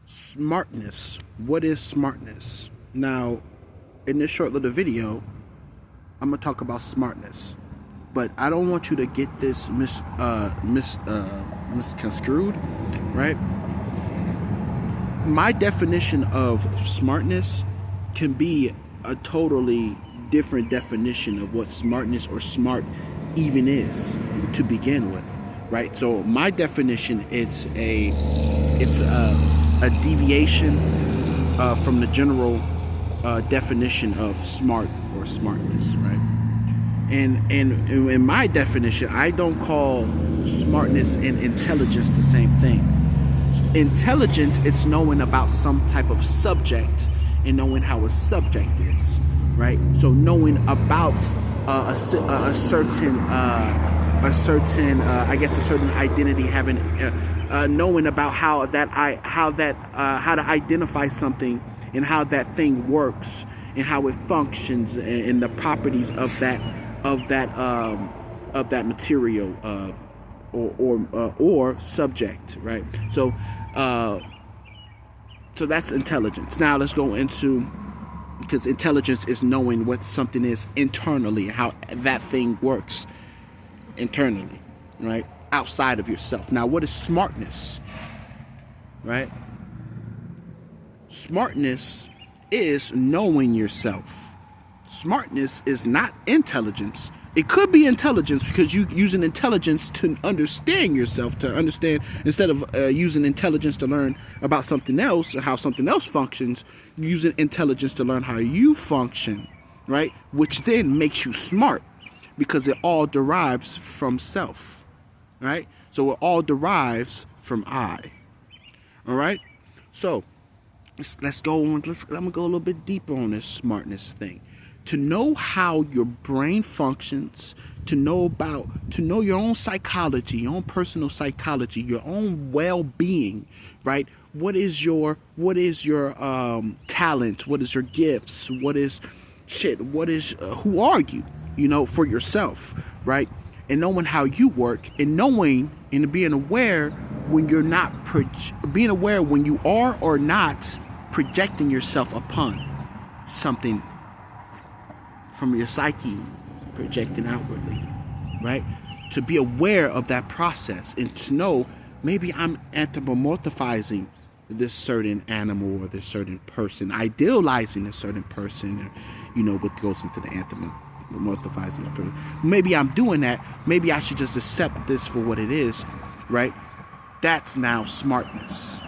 Smartness. What is smartness? Now, in this short little video, I'm gonna talk about smartness, but I don't want you to get this misconstrued, right? My definition of smartness can be a totally different definition of what smartness or smart even is to begin with, right? So my definition it's a deviation from the general definition of smart or smartness, right? And in my definition, I don't call smartness and intelligence the same thing. Intelligence, it's knowing about some type of subject and knowing how a subject is, right? So knowing about a certain identity, having knowing about how to identify something and how that thing works and how it functions and the properties of that material or subject, right? So that's intelligence. Now let's go into, because intelligence is knowing what something is internally, how that thing works internally, right? Outside of yourself. Now, what is smartness? Right? Smartness is knowing yourself. Smartness is not intelligence. It could be intelligence because you're using intelligence to understand yourself, to understand, instead of using intelligence to learn about something else or how something else functions, using intelligence to learn how you function, right? Which then makes you smart because it all derives from self, right? So it all derives from I, all right? So let's go on. I'm going to go a little bit deeper on this smartness thing. To know how your brain functions, to know your own psychology, your own personal psychology, your own well-being, right? What is your talent? What is your gifts? Who are you? For yourself, right? And knowing how you work, and knowing and being aware when you're not being aware when you are or not projecting yourself upon something from your psyche, projecting outwardly, right? To be aware of that process and to know maybe I'm anthropomorphizing this certain animal or this certain person, idealizing a certain person, what goes into the anthropomorphizing a person. Maybe I'm doing that. Maybe I should just accept this for what it is, right? That's now smartness.